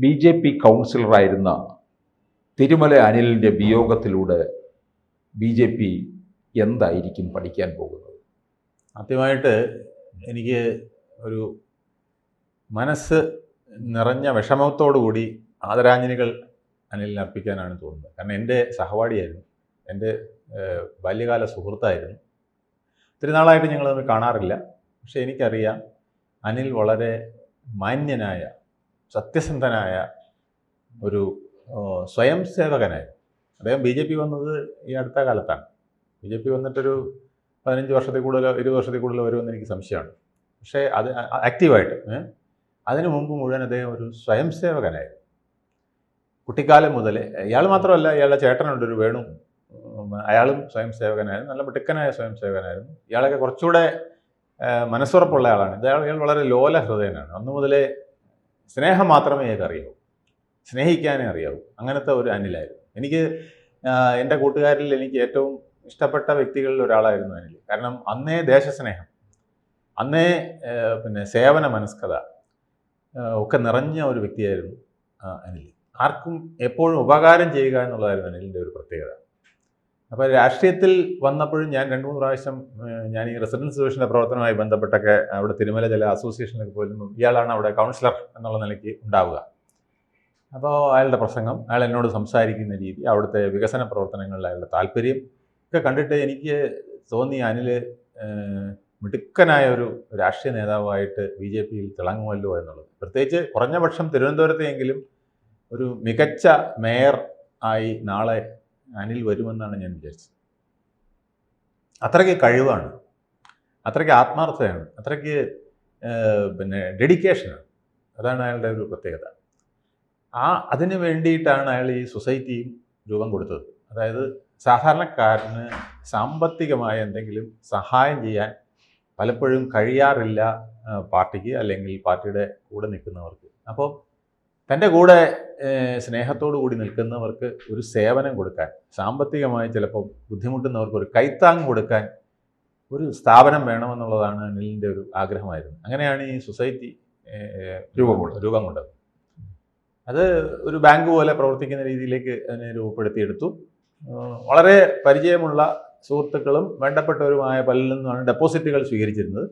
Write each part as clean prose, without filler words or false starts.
BJP കൗൺസിലറായിരുന്ന Thirumala അനിലിൻ്റെ വിയോഗത്തിലൂടെ BJP എന്തായിരിക്കും പഠിക്കാൻ പോകുന്നത്? ആദ്യമായിട്ട് എനിക്ക് ഒരു മനസ്സ് നിറഞ്ഞ വിഷമത്തോടുകൂടി ആദരാഞ്ജലികൾ അനിലിന് അർപ്പിക്കാനാണ് തോന്നുന്നത്. കാരണം എൻ്റെ സഹപാഠിയായിരുന്നു, എൻ്റെ ബാല്യകാല സുഹൃത്തായിരുന്നു. ഒത്തിരി നാളായിട്ട് ഞങ്ങൾ തമ്മിൽ കാണാറില്ല. പക്ഷേ എനിക്കറിയാം അനിൽ വളരെ മാന്യനായ, സത്യസന്ധനായ ഒരു സ്വയം സേവകനായിരുന്നു. അദ്ദേഹം BJP വന്നത് ഈ അടുത്ത കാലത്താണ്. BJP വന്നിട്ടൊരു 15 വർഷത്തിൽ കൂടുതലോ 20 വർഷത്തിൽ കൂടുതലോ വരുമെന്ന് എനിക്ക് സംശയമാണ്. പക്ഷേ അത് ആക്റ്റീവായിട്ട് അതിനു മുമ്പ് മുഴുവൻ അദ്ദേഹം ഒരു സ്വയം സേവകനായിരുന്നു. കുട്ടിക്കാലം മുതലേ. ഇയാൾ മാത്രമല്ല, ഇയാളുടെ ചേട്ടനുണ്ട് ഒരു വേണു, അയാളും സ്വയം സേവകനായിരുന്നു. നല്ല മിടുക്കനായ സ്വയം സേവകനായിരുന്നു. ഇയാളൊക്കെ കുറച്ചുകൂടെ മനസ്സുറപ്പുള്ള ആളാണ്. ഇയാൾ വളരെ ലോല ഹൃദയനാണ്. അന്നു മുതലേ സ്നേഹം മാത്രമേ ഇയാൾക്ക് അറിയാവൂ, സ്നേഹിക്കാനേ അറിയാവൂ. അങ്ങനത്തെ ഒരു അനിലായിരുന്നു. എനിക്ക് എൻ്റെ കൂട്ടുകാരിൽ എനിക്ക് ഏറ്റവും ഇഷ്ടപ്പെട്ട വ്യക്തികളിൽ ഒരാളായിരുന്നു അനിൽ. കാരണം അന്നേ ദേശസ്നേഹം, അന്നേ സേവന മനസ്കത ഒക്കെ നിറഞ്ഞ ഒരു വ്യക്തിയായിരുന്നു അനിൽ. ആർക്കും എപ്പോഴും ഉപകാരം ചെയ്യുക എന്നുള്ളതായിരുന്നു അനിലിൻ്റെ ഒരു പ്രത്യേകത. അപ്പോൾ രാഷ്ട്രീയത്തിൽ വന്നപ്പോഴും ഞാൻ 2-3 പ്രാവശ്യം ഞാൻ ഈ റെസിഡൻസ് ഡിവിഷൻ്റെ പ്രവർത്തനവുമായി ബന്ധപ്പെട്ടൊക്കെ അവിടെ തിരുമല ജല അസോസിയേഷനിലൊക്കെ പോലും ഇയാളാണ് അവിടെ കൗൺസിലർ എന്നുള്ള നിലയ്ക്ക് ഉണ്ടാവുക. അപ്പോൾ അയാളുടെ പ്രസംഗം, അയാൾ എന്നോട് സംസാരിക്കുന്ന രീതി, അവിടുത്തെ വികസന പ്രവർത്തനങ്ങളിൽ അയാളുടെ താല്പര്യം ഒക്കെ കണ്ടിട്ട് എനിക്ക് തോന്നി അനിൽ മിടുക്കനായ ഒരു രാഷ്ട്രീയ നേതാവായിട്ട് BJPയിൽ തിളങ്ങുമല്ലോ എന്നുള്ളത്. പ്രത്യേകിച്ച് കുറഞ്ഞ പക്ഷം തിരുവനന്തപുരത്തെങ്കിലും ഒരു മികച്ച മേയർ ആയി നാളെ അനിൽ വരുമെന്നാണ് ഞാൻ വിചാരിച്ചത്. അത്രയ്ക്ക് കഴിവാണ്, അത്രയ്ക്ക് ആത്മാർത്ഥതയാണ്, അത്രയ്ക്ക് ഡെഡിക്കേഷനാണ്. അതാണ് അയാളുടെ ഒരു പ്രത്യേകത. അതിന് വേണ്ടിയിട്ടാണ് അയാൾ ഈ സൊസൈറ്റിയും രൂപം കൊടുത്തത്. അതായത് സാധാരണക്കാരന് സാമ്പത്തികമായ എന്തെങ്കിലും സഹായം ചെയ്യാൻ പലപ്പോഴും കഴിയാറില്ല പാർട്ടിക്ക്, അല്ലെങ്കിൽ പാർട്ടിയുടെ കൂടെ നിൽക്കുന്നവർക്ക്. അപ്പോൾ തൻ്റെ കൂടെ സ്നേഹത്തോടു കൂടി നിൽക്കുന്നവർക്ക് ഒരു സേവനം കൊടുക്കാൻ, സാമ്പത്തികമായി ചിലപ്പോൾ ബുദ്ധിമുട്ടുന്നവർക്ക് ഒരു കൈത്താങ് കൊടുക്കാൻ ഒരു സ്ഥാപനം വേണമെന്നുള്ളതാണ് അനിലിൻ്റെ ഒരു ആഗ്രഹമായിരുന്നു. അങ്ങനെയാണ് ഈ സൊസൈറ്റി രൂപം കൊണ്ടത്. അത് ഒരു ബാങ്ക് പോലെ പ്രവർത്തിക്കുന്ന രീതിയിലേക്ക് അതിനെ രൂപപ്പെടുത്തിയെടുത്തു. വളരെ പരിചയമുള്ള സുഹൃത്തുക്കളും വേണ്ടപ്പെട്ടവരുമായ പലരിൽ നിന്നാണ് ഡെപ്പോസിറ്റുകൾ സ്വീകരിച്ചിരുന്നത്.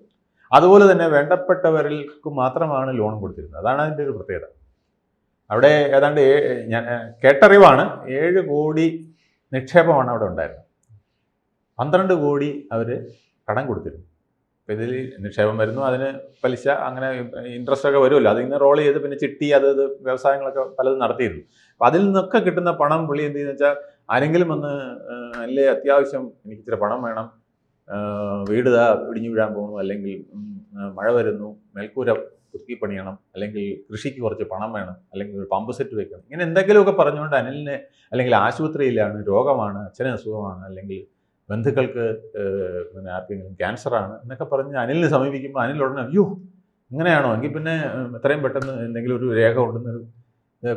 അതുപോലെ തന്നെ വേണ്ടപ്പെട്ടവർക്ക് മാത്രമാണ് ലോൺ കൊടുത്തിരുന്നത്. അതാണ് അതിൻ്റെ ഒരു പ്രത്യേകത. അവിടെ ഏതാണ്ട് ഞാൻ കേട്ടറിവാണ് 7 കോടി നിക്ഷേപമാണ് അവിടെ ഉണ്ടായിരുന്നത്. 12 കോടി അവർ കടം കൊടുത്തിരുന്നു. അപ്പോൾ ഇതിൽ നിക്ഷേപം വരുന്നു, അതിന് പലിശ, അങ്ങനെ ഇൻട്രസ്റ്റ് ഒക്കെ വരുമല്ലോ, അതിങ്ങനെ റോൾ ചെയ്ത് പിന്നെ ചിട്ടി അത് വ്യവസായങ്ങളൊക്കെ പലതും നടത്തിയിരുന്നു. അപ്പോൾ അതിൽ നിന്നൊക്കെ കിട്ടുന്ന പണം പുള്ളി എന്ത് ചെയ്യുന്നത് വെച്ചാൽ, ആരെങ്കിലും വന്ന് അല്ലേ അത്യാവശ്യം എനിക്ക് ഇച്ചിരി പണം വേണം, വീട് ഇടിഞ്ഞു വീഴാൻ പോകുന്നു, അല്ലെങ്കിൽ മഴ വരുന്നു, മേൽക്കൂര പുതുക്കി പണിയണം, അല്ലെങ്കിൽ കൃഷിക്ക് കുറച്ച് പണം വേണം, അല്ലെങ്കിൽ ഒരു പമ്പ് സെറ്റ് വെക്കണം, ഇങ്ങനെ എന്തെങ്കിലുമൊക്കെ പറഞ്ഞുകൊണ്ട് അനിലിനെ, അല്ലെങ്കിൽ ആശുപത്രിയിലാണ്, രോഗമാണ്, അച്ഛന് അസുഖമാണ്, അല്ലെങ്കിൽ ബന്ധുക്കൾക്ക് ആർക്കെങ്കിലും ക്യാൻസറാണ് എന്നൊക്കെ പറഞ്ഞ് അനിലിനെ സമീപിക്കുമ്പോൾ അനിൽ ഉടനെ അയ്യോ ഇങ്ങനെയാണോ, എങ്കിൽ പിന്നെ എത്രയും പെട്ടെന്ന് എന്തെങ്കിലും ഒരു രേഖ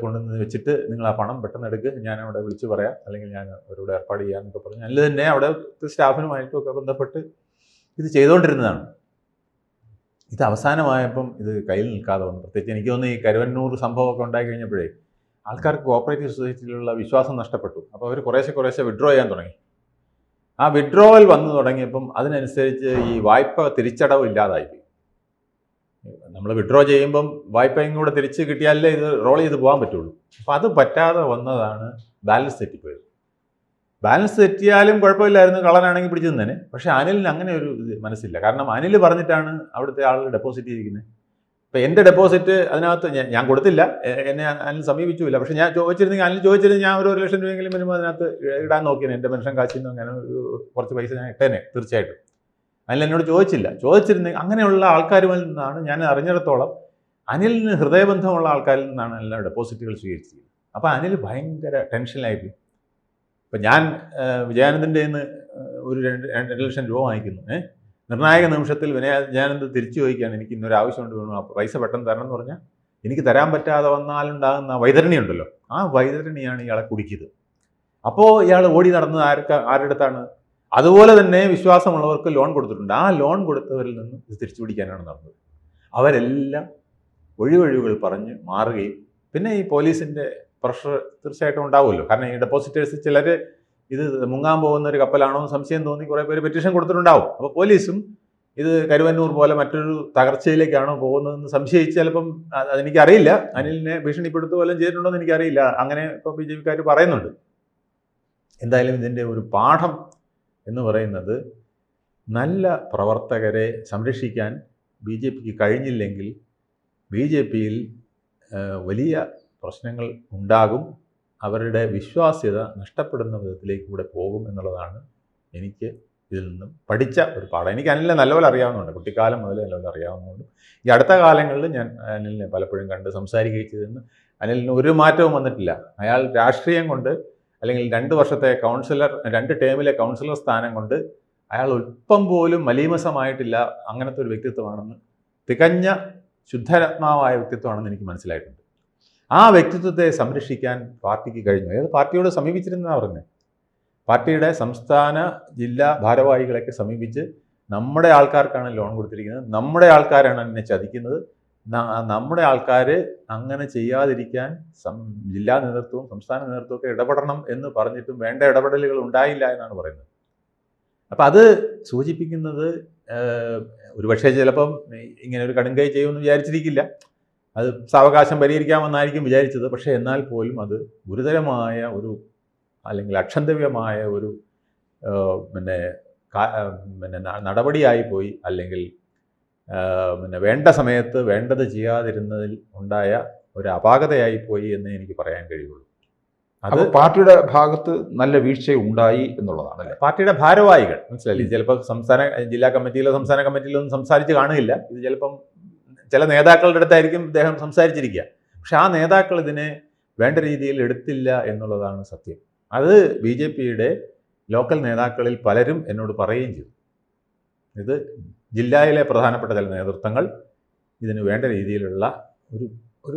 കൊണ്ടുവന്ന് വെച്ചിട്ട് നിങ്ങൾ ആ പണം പെട്ടെന്ന് എടുക്കുക, ഞാൻ അവിടെ വിളിച്ച് പറയാം, അല്ലെങ്കിൽ ഞാൻ അവരോട് ഏർപ്പാട് ചെയ്യാമെന്നൊക്കെ പറഞ്ഞ് അനിൽ തന്നെ അവിടെ സ്റ്റാഫിനുമായിട്ടും ഒക്കെ ബന്ധപ്പെട്ട് ഇത് ചെയ്തുകൊണ്ടിരുന്നതാണ്. ഇത് അവസാനമായപ്പം ഇത് കയ്യിൽ നിൽക്കാതെ വന്നു. പ്രത്യേകിച്ച് എനിക്ക് തോന്നുന്നു ഈ കരുവന്നൂർ സംഭവമൊക്കെ ഉണ്ടായി കഴിഞ്ഞപ്പോഴേ ആൾക്കാർക്ക് കോപ്പറേറ്റീവ് സൊസൈറ്റിയിലുള്ള വിശ്വാസം നഷ്ടപ്പെട്ടു. അപ്പോൾ അവർ കുറേശ്ശെ വിഡ്രോ ചെയ്യാൻ തുടങ്ങി. ആ വിഡ്രോവൽ വന്നു തുടങ്ങിയപ്പം അതിനനുസരിച്ച് ഈ വായ്പ തിരിച്ചടവ് ഇല്ലാതായി. നമ്മൾ വിഡ്രോ ചെയ്യുമ്പം വായ്പയും കൂടെ തിരിച്ച് കിട്ടിയാലേ ഇത് റോൾ ചെയ്ത് പോകാൻ പറ്റുള്ളൂ. അപ്പോൾ അത് പറ്റാതെ വന്നതാണ് ബാലൻസ് തെറ്റിപ്പോയത്. ബാലൻസ് തെറ്റിയാലും കുഴപ്പമില്ലായിരുന്നു, കള്ളനാണെങ്കിൽ പിടിച്ചു തന്നെ. പക്ഷേ അനിലിന് അങ്ങനെ ഒരു മനസ്സില്ല. കാരണം അനിൽ പറഞ്ഞിട്ടാണ് അവിടുത്തെ ആളുകൾ ഡെപ്പോസിറ്റ് ചെയ്തിരിക്കുന്നത്. ഇപ്പോൾ എൻ്റെ ഡെപ്പോസിറ്റ് അതിനകത്ത് ഞാൻ കൊടുത്തില്ല, എന്നെ അനിൽ സമീപിച്ചില്ല. പക്ഷേ ഞാൻ ചോദിച്ചിരുന്നെങ്കിൽ, അനിൽ ചോദിച്ചിരുന്നെങ്കിൽ ഞാൻ ഒരു 1 ലക്ഷം രൂപയെങ്കിലും വരുമ്പോൾ അതിനകത്ത് ഇടാൻ നോക്കിയത്. എൻ്റെ പെൻഷൻ കാശിൽ നിന്ന് അങ്ങനെ ഒരു കുറച്ച് പൈസ ഞാൻ ഇട്ടേനെ തീർച്ചയായിട്ടും. അനിൽ എന്നോട് ചോദിച്ചിരുന്നെങ്കിൽ അങ്ങനെയുള്ള ആൾക്കാരിൽ നിന്നാണ് ഞാൻ അറിഞ്ഞിടത്തോളം അനിലിന് ഹൃദയബന്ധമുള്ള ആൾക്കാരിൽ നിന്നാണ് എല്ലാം ഡെപ്പോസിറ്റുകൾ സ്വീകരിച്ചത്. അപ്പോൾ അനിൽ ഭയങ്കര ടെൻഷനിലായിപ്പോയി. ഇപ്പം ഞാൻ വിജയാനന്ദൻ്റെ നിന്ന് ഒരു 2 ലക്ഷം രൂപ വാങ്ങിക്കുന്നു. നിർണായക നിമിഷത്തിൽ വിജയാനന്ദ് തിരിച്ചു ചോദിക്കുകയാണ്, എനിക്ക് ഇന്നൊരു ആവശ്യമുണ്ട്, വേണം, ആ പൈസ പെട്ടെന്ന് തരണം എന്ന് പറഞ്ഞാൽ എനിക്ക് തരാൻ പറ്റാതെ വന്നാലുണ്ടാകുന്ന വൈതരണി ഉണ്ടല്ലോ, ആ വൈതരണിയാണ് ഇയാളെ കുടിക്കുന്നത്. അപ്പോൾ ഇയാൾ ഓടി നടന്നത് ആരുടെ അടുത്താണ്? അതുപോലെ തന്നെ വിശ്വാസമുള്ളവർക്ക് ലോൺ കൊടുത്തിട്ടുണ്ട്. ആ ലോൺ കൊടുത്തവരിൽ നിന്ന് ഇത് തിരിച്ചു പിടിക്കാനാണ് നടന്നത്. അവരെല്ലാം ഒഴിവൊഴിവുകൾ പറഞ്ഞ് മാറുകയും പിന്നെ ഈ പോലീസിൻ്റെ പ്രഷർ തീർച്ചയായിട്ടും ഉണ്ടാവുമല്ലോ. കാരണം ഈ ഡെപ്പോസിറ്റേഴ്സ് ചിലർ ഇത് മുങ്ങാൻ പോകുന്ന ഒരു കപ്പലാണോ എന്ന് സംശയം തോന്നി കുറേ പേര് പെറ്റീഷൻ കൊടുത്തിട്ടുണ്ടാവും. അപ്പോൾ പോലീസും ഇത് കരുവന്നൂർ പോലെ മറ്റൊരു തകർച്ചയിലേക്കാണോ പോകുന്നതെന്ന് സംശയിച്ച് ചിലപ്പം അതെനിക്കറിയില്ല, അനിലിനെ ഭീഷണിപ്പെടുത്തുക വല്ലതും ചെയ്തിട്ടുണ്ടോ എന്ന് എനിക്കറിയില്ല. അങ്ങനെ ഇപ്പോൾ BJP-ക്കാർ പറയുന്നുണ്ട്. എന്തായാലും ഇതിൻ്റെ ഒരു പാഠം എന്ന് പറയുന്നത് നല്ല പ്രവർത്തകരെ സംരക്ഷിക്കാൻ BJP-ക്ക് കഴിഞ്ഞില്ലെങ്കിൽ BJP-യിൽ വലിയ പ്രശ്നങ്ങൾ ഉണ്ടാകും. അവരുടെ വിശ്വാസ്യത നഷ്ടപ്പെടുന്ന വിധത്തിലേക്ക് കൂടെ പോകും എന്നുള്ളതാണ് എനിക്ക് ഇതിൽ നിന്നും പഠിച്ച ഒരു പാഠം. എനിക്ക് അനിലിനെ നല്ലപോലെ അറിയാവുന്നതുകൊണ്ട്, കുട്ടിക്കാലം മുതൽ നല്ലപോലെ അറിയാവുന്നതുകൊണ്ട് ഈ അടുത്ത കാലങ്ങളിൽ ഞാൻ അനിലിനെ പലപ്പോഴും കണ്ട് സംസാരിക്കുകയും ചെയ്തെന്ന് അനിലിന് ഒരു മാറ്റവും വന്നിട്ടില്ല. അയാൾ രാഷ്ട്രീയം കൊണ്ട് അല്ലെങ്കിൽ 2 വർഷത്തെ കൗൺസിലർ 2 ടേമിലെ കൗൺസിലർ സ്ഥാനം കൊണ്ട് അയാൾ അല്പം പോലും മലീമസമായിട്ടില്ല. അങ്ങനത്തെ ഒരു വ്യക്തിത്വമാണെന്ന്, തികഞ്ഞ ശുദ്ധരത്മാവായ വ്യക്തിത്വമാണെന്ന് എനിക്ക് മനസ്സിലായിട്ടുണ്ട്. ആ വ്യക്തിത്വത്തെ സംരക്ഷിക്കാൻ പാർട്ടിക്ക് കഴിഞ്ഞു. അതായത് പാർട്ടിയോട് സമീപിച്ചിരുന്നതാണ് പറഞ്ഞത്. പാർട്ടിയുടെ സംസ്ഥാന ജില്ലാ ഭാരവാഹികളെയൊക്കെ സമീപിച്ച് നമ്മുടെ ആൾക്കാർക്കാണ് ലോൺ കൊടുത്തിരിക്കുന്നത്, നമ്മുടെ ആൾക്കാരാണ് എന്നെ ചതിക്കുന്നത്, നമ്മുടെ ആൾക്കാർ അങ്ങനെ ചെയ്യാതിരിക്കാൻ ജില്ലാ നേതൃത്വവും സംസ്ഥാന നേതൃത്വവും ഒക്കെ ഇടപെടണം എന്ന് പറഞ്ഞിട്ടും വേണ്ട ഇടപെടലുകൾ ഉണ്ടായില്ല എന്നാണ് പറയുന്നത്. അപ്പം അത് സൂചിപ്പിക്കുന്നത് ഒരുപക്ഷെ ചിലപ്പം ഇങ്ങനെ ഒരു കടുങ്കൈ ചെയ്യുമെന്ന് വിചാരിച്ചിരിക്കില്ല, അത് സാവകാശം പരിഹരിക്കാമെന്നായിരിക്കും വിചാരിച്ചത്. പക്ഷേ എന്നാൽ പോലും അത് ഗുരുതരമായ ഒരു അല്ലെങ്കിൽ അക്ഷന്തവ്യമായ ഒരു പിന്നെ നടപടിയായിപ്പോയി, അല്ലെങ്കിൽ പിന്നെ വേണ്ട സമയത്ത് വേണ്ടത് ചെയ്യാതിരുന്നതിൽ ഉണ്ടായ ഒരു അപാകതയായിപ്പോയി എന്നേ എനിക്ക് പറയാൻ കഴിയുള്ളൂ. അത് പാർട്ടിയുടെ ഭാഗത്ത് നല്ല വീഴ്ച ഉണ്ടായി എന്നുള്ളതാണ് അല്ലേ? പാർട്ടിയുടെ ഭാരവാഹികൾ മനസ്സിലായില്ലേ, ചിലപ്പോൾ ജില്ലാ കമ്മിറ്റിയിലോ സംസ്ഥാന കമ്മിറ്റിയിലോ ഒന്നും സംസാരിച്ച് കാണില്ല. ഇത് ചിലപ്പം ചില നേതാക്കളുടെ അടുത്തായിരിക്കും ഇദ്ദേഹം സംസാരിച്ചിരിക്കുക. പക്ഷെ ആ നേതാക്കൾ ഇതിനെ വേണ്ട രീതിയിൽ എടുത്തില്ല എന്നുള്ളതാണ് സത്യം. അത് BJP-യുടെ ലോക്കൽ നേതാക്കളിൽ പലരും എന്നോട് പറയുകയും ചെയ്തു. ഇത് ജില്ലയിലെ പ്രധാനപ്പെട്ട ചില നേതൃത്വങ്ങൾ ഇതിന് വേണ്ട രീതിയിലുള്ള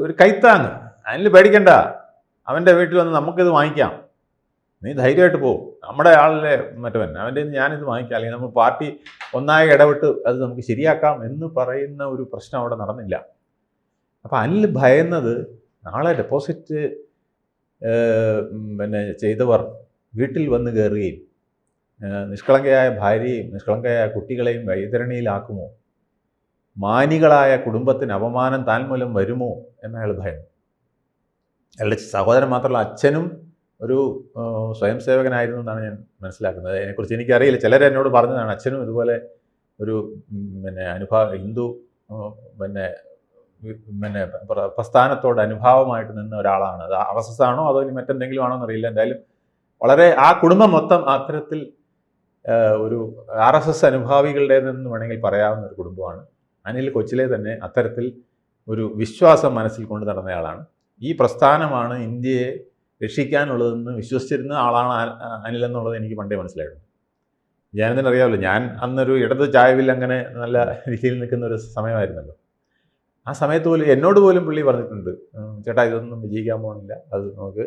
ഒരു കൈത്താങ്ങ്, അതിൽ പേടിക്കണ്ട, അവൻ്റെ വീട്ടിൽ വന്ന് നമുക്കിത് വാങ്ങിക്കാം, നീ ധൈര്യമായിട്ട് പോകും, നമ്മുടെ ആളിലെ മറ്റവൻ അവൻ്റെ ഞാനിത് വാങ്ങിക്കാം, അല്ലെങ്കിൽ നമ്മൾ പാർട്ടി ഒന്നായി ഇടപെട്ട് അത് നമുക്ക് ശരിയാക്കാം എന്ന് പറയുന്ന ഒരു പ്രശ്നം അവിടെ നടന്നില്ല. അപ്പോൾ അനിൽ ഭയന്നത് നാളെ ഡെപ്പോസിറ്റ് പിന്നെ ചെയ്തവർ വീട്ടിൽ വന്ന് കയറുകയും നിഷ്കളങ്കയായ ഭാര്യയും നിഷ്കളങ്കയായ കുട്ടികളെയും വൈതരണിയിലാക്കുമോ, മാനികളായ കുടുംബത്തിന് അപമാനം താൻ മൂലം വരുമോ എന്നയാൾ ഭയം. അയാളുടെ സഹോദരൻ മാത്രമല്ല, അച്ഛനും ഒരു സ്വയം സേവകനായിരുന്നു എന്നാണ് ഞാൻ മനസ്സിലാക്കുന്നത്. അതിനെക്കുറിച്ച് എനിക്കറിയില്ല, ചിലരെന്നോട് പറഞ്ഞതാണ് അച്ഛനും ഇതുപോലെ ഒരു ഹിന്ദു പ്രസ്ഥാനത്തോട് അനുഭാവമായിട്ട് നിന്ന ഒരാളാണ്. അത് RSS ആണോ അതോ ഇനി മറ്റെന്തെങ്കിലും ആണോ എന്നറിയില്ല. എന്തായാലും വളരെ ആ കുടുംബം മൊത്തം അത്തരത്തിൽ ഒരു RSS അനുഭാവികളുടേതെന്ന് വേണമെങ്കിൽ പറയാവുന്ന ഒരു കുടുംബമാണ്. അനിൽ കൊച്ചിലെ തന്നെ അത്തരത്തിൽ ഒരു വിശ്വാസം മനസ്സിൽ കൊണ്ട് നടന്നയാളാണ്. ഈ പ്രസ്ഥാനമാണ് ഇന്ത്യയെ രക്ഷിക്കാനുള്ളതെന്ന് വിശ്വസിച്ചിരുന്ന ആളാണ് അനിൽ എന്നുള്ളത് എനിക്ക് പണ്ടേ മനസ്സിലായിട്ടുണ്ട്. ഞാനെന്തിനും അറിയാമല്ലോ, ഞാൻ അന്നൊരു ഇടത് ചായവിൽ അങ്ങനെ നല്ല രീതിയിൽ നിൽക്കുന്ന ഒരു സമയമായിരുന്നല്ലോ. ആ സമയത്ത് പോലും എന്നോട് പോലും പുള്ളി പറഞ്ഞിട്ടുണ്ട്, ചേട്ടാ ഇതൊന്നും വിജയിക്കാൻ പോകുന്നില്ല, അത് നമുക്ക്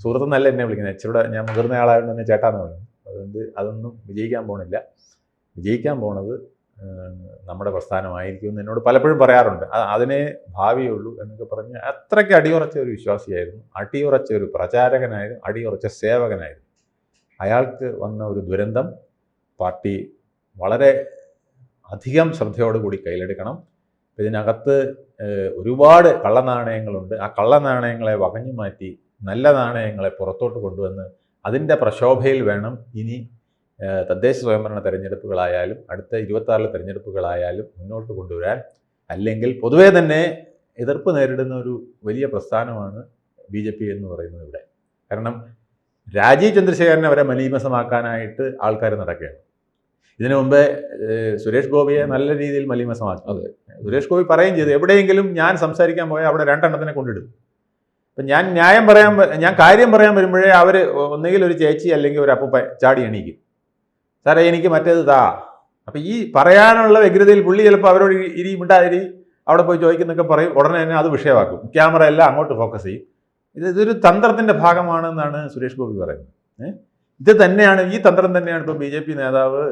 സുഹൃത്തെന്നല്ല എന്നെ വിളിക്കുന്നത്, ഇച്ചിരൂടെ ഞാൻ മുതിർന്ന ആളായതുകൊണ്ട് തന്നെ ചേട്ടാന്ന് പറയുന്നത്. അതുകൊണ്ട് അതൊന്നും വിജയിക്കാൻ പോകുന്നില്ല, വിജയിക്കാൻ പോണത് നമ്മുടെ പ്രസ്ഥാനമായിരിക്കും എന്ന് എന്നോട് പലപ്പോഴും പറയാറുണ്ട്. അതിനെ ഭാവിയുള്ളൂ എന്നൊക്കെ പറഞ്ഞ് അത്രയ്ക്ക് അടിയുറച്ച ഒരു വിശ്വാസിയായിരുന്നു, അടിയുറച്ച ഒരു പ്രചാരകനായിരുന്നു, അടിയുറച്ച സേവകനായിരുന്നു. അയാൾക്ക് വന്ന ഒരു ദുരന്തം പാർട്ടി വളരെ അധികം ശ്രദ്ധയോടുകൂടി കയ്യിലെടുക്കണം. ഇതിനകത്ത് ഒരുപാട് കള്ളനാണയങ്ങളുണ്ട്. ആ കള്ളനാണയങ്ങളെ വകഞ്ഞു മാറ്റി നല്ല നാണയങ്ങളെ പുറത്തോട്ട് കൊണ്ടുവന്ന് അതിൻ്റെ പ്രശോഭയിൽ വേണം ഇനി തദ്ദേശ സ്വയംഭരണ തെരഞ്ഞെടുപ്പുകളായാലും അടുത്ത 26 തെരഞ്ഞെടുപ്പുകളായാലും മുന്നോട്ട് കൊണ്ടുവരാൻ. അല്ലെങ്കിൽ പൊതുവേ തന്നെ എതിർപ്പ് നേരിടുന്ന ഒരു വലിയ പ്രസ്ഥാനമാണ് BJP എന്ന് പറയുന്നത് ഇവിടെ. കാരണം രാജീവ് ചന്ദ്രശേഖരനെ അവരെ മലീമസമാക്കാനായിട്ട് ആൾക്കാർ നടക്കുകയാണ്. ഇതിനു മുമ്പേ സുരേഷ് ഗോപിയെ നല്ല രീതിയിൽ മലീമസമാക്കി. അതെ, സുരേഷ് ഗോപി പറയുകയും ചെയ്തു, എവിടെയെങ്കിലും ഞാൻ സംസാരിക്കാൻ പോയാൽ അവിടെ 2 എണ്ണത്തിനെ കൊണ്ടിടും. അപ്പം ഞാൻ കാര്യം പറയാൻ വരുമ്പോഴേ അവർ ഒന്നുകിൽ ഒരു ചേച്ചി അല്ലെങ്കിൽ ഒരു അപ്പൂപ്പ ചാടി എണീക്കും, സാറേ എനിക്ക് മറ്റേത് താ. അപ്പം ഈ പറയാനുള്ള വ്യഗ്രതയിൽ പുള്ളി ചിലപ്പോൾ അവരോട് മിണ്ടാതിരി അവിടെ പോയി ചോദിക്കുന്നൊക്കെ പറയും, ഉടനെ തന്നെ അത് വിഷയമാക്കും, ക്യാമറ എല്ലാം അങ്ങോട്ട് ഫോക്കസ് ചെയ്യും. ഇതൊരു തന്ത്രത്തിൻ്റെ ഭാഗമാണെന്നാണ് സുരേഷ് ഗോപി പറയുന്നത്. ഇത് തന്നെയാണ്, ഈ തന്ത്രം തന്നെയാണ് ഇപ്പോൾ BJP നേതാവ്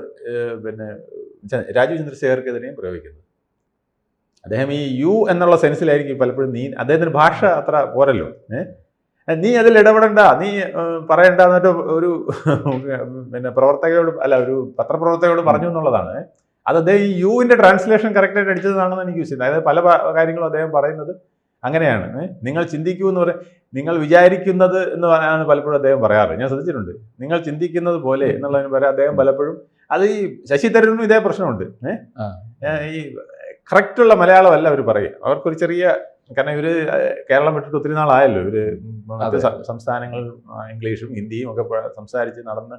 രാജീവ് ചന്ദ്രശേഖർക്കെതിരെയും പ്രയോഗിക്കുന്നത്. അദ്ദേഹം ഈ യു എന്നുള്ള സെൻസിലായിരിക്കും പലപ്പോഴും നീ, അദ്ദേഹത്തിന് ഭാഷ അത്ര പോരല്ലോ. നീ അതിൽ ഇടപെടണ്ട, നീ പറയണ്ട എന്നിട്ട് ഒരു പിന്നെ പ്രവർത്തകയോട് അല്ല ഒരു പത്രപ്രവർത്തകയോട് പറഞ്ഞു എന്നുള്ളതാണ്. അത് അദ്ദേഹം ഈ യുവിൻ്റെ ട്രാൻസ്ലേഷൻ കറക്റ്റായിട്ട് അടിച്ചതാണെന്ന് എനിക്ക് വിശ്വസിക്കുന്നത്. അതായത് പല കാര്യങ്ങളും അദ്ദേഹം പറയുന്നത് അങ്ങനെയാണ്. നിങ്ങൾ ചിന്തിക്കൂ എന്ന് പറയും, നിങ്ങൾ വിചാരിക്കുന്നത് എന്ന് ആണ് പലപ്പോഴും അദ്ദേഹം പറയാറ്. ഞാൻ ശ്രദ്ധിച്ചിട്ടുണ്ട്. നിങ്ങൾ ചിന്തിക്കുന്നത് പോലെ എന്നുള്ളതിന് പറയാം അദ്ദേഹം പലപ്പോഴും. അത് ഈ ശശി തരൂരിനും ഇതേ പ്രശ്നമുണ്ട്. ഈ കറക്റ്റുള്ള മലയാളമല്ല അവർ പറയുക. അവർക്കൊരു ചെറിയ, കാരണം ഇവർ കേരളം വിട്ടിട്ട് ഒത്തിരി നാളായല്ലോ. ഇവർ മറ്റ് സംസ്ഥാനങ്ങൾ ഇംഗ്ലീഷും ഹിന്ദിയും ഒക്കെ സംസാരിച്ച് നടന്ന്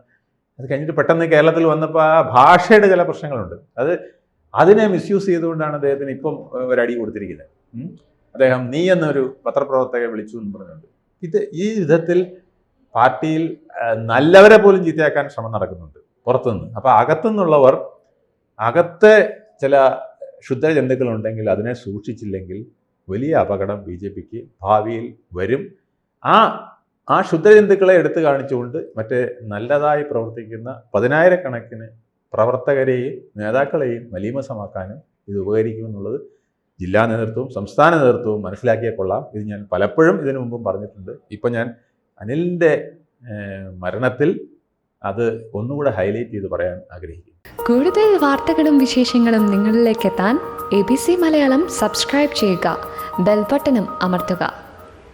അത് കഴിഞ്ഞിട്ട് പെട്ടെന്ന് കേരളത്തിൽ വന്നപ്പോൾ ആ ഭാഷയുടെ ചില പ്രശ്നങ്ങളുണ്ട്. അതിനെ മിസ്യൂസ് ചെയ്തുകൊണ്ടാണ് അദ്ദേഹത്തിന് ഇപ്പം ഒരടി കൊടുത്തിരിക്കുന്നത്. അദ്ദേഹം നീ എന്നൊരു പത്രപ്രവർത്തകയെ വിളിച്ചു എന്ന് പറഞ്ഞുകൊണ്ട് ഈ വിധത്തിൽ പാർട്ടിയിൽ നല്ലവരെ പോലും ചീത്തയാക്കാൻ ശ്രമം നടക്കുന്നുണ്ട് പുറത്തുനിന്ന്. അപ്പോൾ അകത്തുനിന്നുള്ളവർ, അകത്തെ ചില ക്ഷുദ്രജന്തുക്കളുണ്ടെങ്കിൽ അതിനെ സൂക്ഷിച്ചില്ലെങ്കിൽ വലിയ അപകടം BJPക്ക് ഭാവിയിൽ വരും. ആ ക്ഷുദ്രജന്തുക്കളെ എടുത്തു കാണിച്ചുകൊണ്ട് മറ്റേ നല്ലതായി പ്രവർത്തിക്കുന്ന 10,000-കണക്കിന് പ്രവർത്തകരെയും നേതാക്കളെയും മലീമസമാക്കാനും ഇത് ഉപകരിക്കുമെന്നുള്ളത് ജില്ലാ നേതൃത്വവും സംസ്ഥാന നേതൃത്വവും മനസ്സിലാക്കിയാൽ കൊള്ളാം. ഇത് ഞാൻ പലപ്പോഴും ഇതിനു മുമ്പും പറഞ്ഞിട്ടുണ്ട്. ഇപ്പം ഞാൻ അനിലിൻ്റെ മരണത്തിൽ അത് ഒന്നുകൂടെ ഹൈലൈറ്റ് ചെയ്ത് പറയാൻ ആഗ്രഹിക്കുന്നു. കൂടുതൽ വാർത്തകളും വിശേഷങ്ങളും നിങ്ങളിലേക്ക് എത്താൻ ABC മലയാളം സബ്സ്ക്രൈബ് ചെയ്യുക, ബെൽ ബട്ടണും അമർത്തുക.